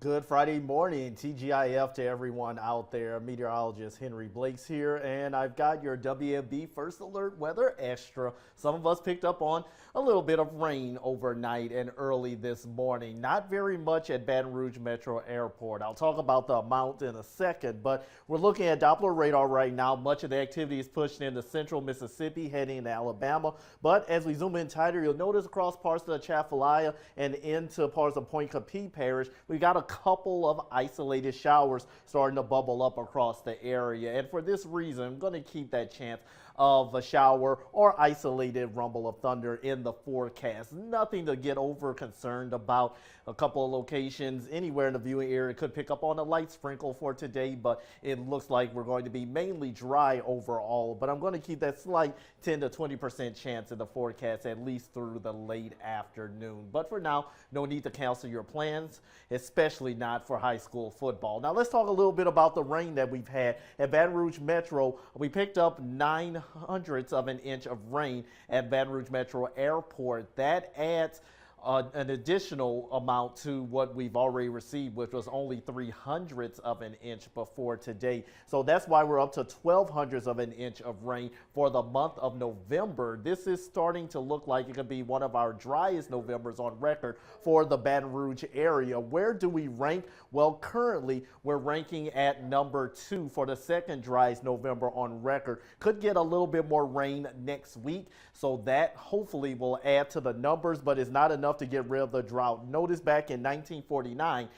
Good Friday morning, TGIF to everyone out there. Meteorologist Henry Blakes here, and I've got your WMB First Alert Weather Extra. Some of us picked up on a little bit of rain overnight and early this morning. Not very much at Baton Rouge Metro Airport. I'll talk about the amount in a second, but we're looking at Doppler radar right now. Much of the activity is pushed into central Mississippi, heading into Alabama. But as we zoom in tighter, you'll notice across parts of the Atchafalaya and into parts of Point Capee Parish, we got a couple of isolated showers starting to bubble up across the area. And for this reason, I'm going to keep that chance of a shower or isolated rumble of thunder in the forecast. Nothing to get over concerned about. A couple of locations anywhere in the viewing area could pick up on a light sprinkle for today, but it looks like we're going to be mainly dry overall. But I'm going to keep that slight 10 to 20% chance in the forecast at least through the late afternoon. But for now, no need to cancel your plans, especially not for high school football. Now let's talk a little bit about the rain that we've had at Baton Rouge Metro. We picked up 9/100 of an inch of rain at Baton Rouge Metro Airport. That adds an additional amount to what we've already received, which was only 3/100 of an inch before today. So that's why we're up to 12/100 of an inch of rain for the month of November. This is starting to look like it could be one of our driest Novembers on record for the Baton Rouge area. Where do we rank? Well, currently we're ranking at number 2 for the second driest November on record. Could get a little bit more rain next week, so that hopefully will add to the numbers, but it's not enough to get rid of the drought. Notice back in 1949,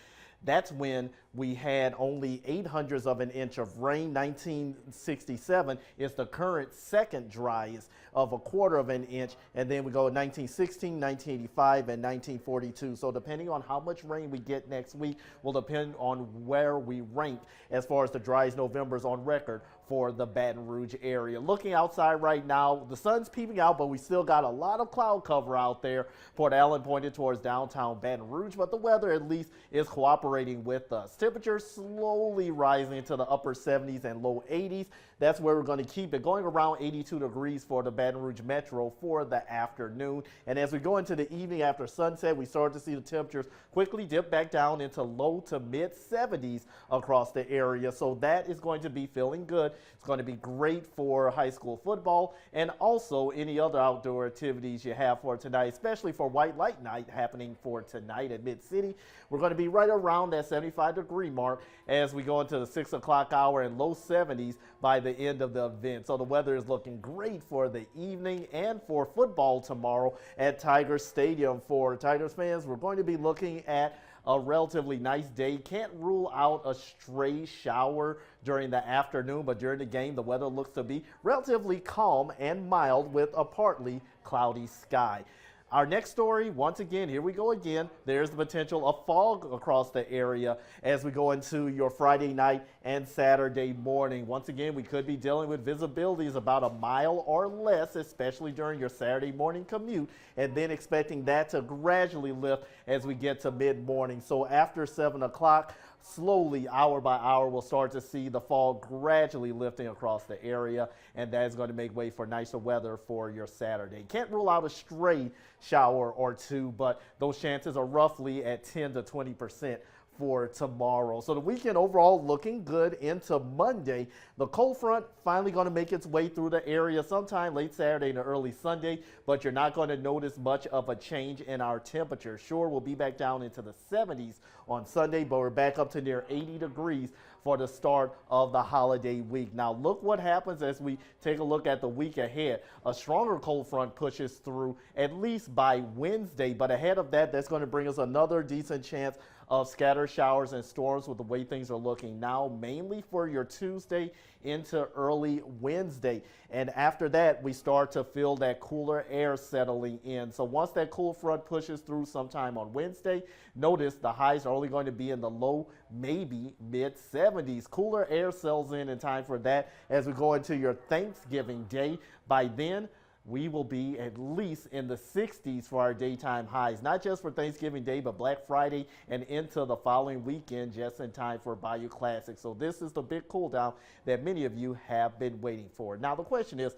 that's when we had only 8/100 of an inch of rain. 1967 is the current second driest of 1/4 of an inch. And then we go 1916, 1985, and 1942. So depending on how much rain we get next week will depend on where we rank as far as the driest Novembers on record for the Baton Rouge area. Looking outside right now, the sun's peeping out, but we still got a lot of cloud cover out there. Port Allen pointed towards downtown Baton Rouge, but the weather at least is cooperating with us. Temperatures slowly rising into the upper 70s and low 80s. That's where we're going to keep it, going around 82 degrees for the Baton Rouge Metro for the afternoon. And as we go into the evening after sunset, we start to see the temperatures quickly dip back down into low to mid 70s across the area. So that is going to be feeling good. It's going to be great for high school football and also any other outdoor activities you have for tonight, especially for White Light Night happening for tonight at Mid-City. We're going to be right around that 75-degree mark as we go into the 6 o'clock hour and low 70s by the end of the event. So the weather is looking great for the evening and for football tomorrow at Tiger Stadium. For Tigers fans, we're going to be looking at a relatively nice day. Can't rule out a stray shower during the afternoon, but during the game, the weather looks to be relatively calm and mild with a partly cloudy sky. Our next story, once again, here we go again. There's the potential of fog across the area as we go into your Friday night and Saturday morning. Once again, we could be dealing with visibilities about a mile or less, especially during your Saturday morning commute, and then expecting that to gradually lift as we get to mid-morning. So after 7 o'clock, slowly, hour by hour, we'll start to see the fog gradually lifting across the area, and that is going to make way for nicer weather for your Saturday. Can't rule out a stray shower or two, but those chances are roughly at 10 to 20% for tomorrow. So the weekend overall looking good into Monday. The cold front finally going to make its way through the area sometime late Saturday and early Sunday, but you're not going to notice much of a change in our temperature. Sure, we'll be back down into the 70s on Sunday, but we're back up to near 80 degrees for the start of the holiday week. Now look what happens as we take a look at the week ahead. A stronger cold front pushes through at least by Wednesday, but ahead of that, that's going to bring us another decent chance of scattered showers and storms with the way things are looking now, mainly for your Tuesday into early Wednesday. And after that, we start to feel that cooler air settling in. So once that cool front pushes through sometime on Wednesday, notice the highs are only going to be in the low, maybe mid 70s. Cooler air settles in time for that as we go into your Thanksgiving day. By then, we will be at least in the 60s for our daytime highs, not just for Thanksgiving Day, but Black Friday and into the following weekend, just in time for Bayou Classic. So this is the big cool down that many of you have been waiting for. Now the question is,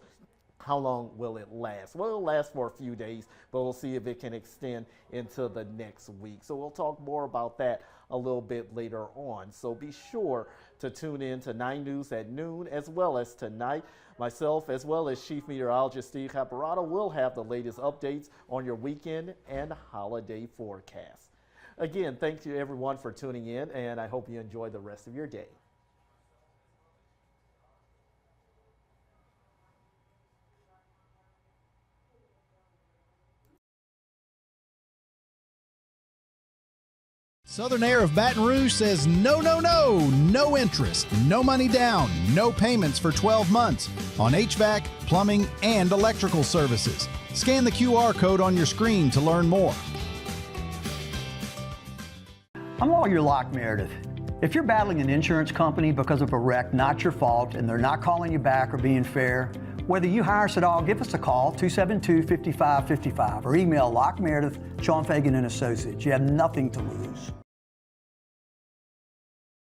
How long will it last? Well, it'll last for a few days, but we'll see if it can extend into the next week. So we'll talk more about that a little bit later on. So be sure to tune in to 9 News at noon, as well as tonight. Myself, as well as Chief Meteorologist Steve Caparotto, will have the latest updates on your weekend and holiday forecast. Again, thank you everyone for tuning in, and I hope you enjoy the rest of your day. Southern Air of Baton Rouge says no, no, no, no interest, no money down, no payments for 12 months on HVAC, plumbing, and electrical services. Scan the QR code on your screen to learn more. I'm Lawyer Locke Meredith. If you're battling an insurance company because of a wreck not your fault and they're not calling you back or being fair, whether you hire us at all, give us a call, 272-5555, or email Locke Meredith, Sean Fagan and Associates. You have nothing to lose.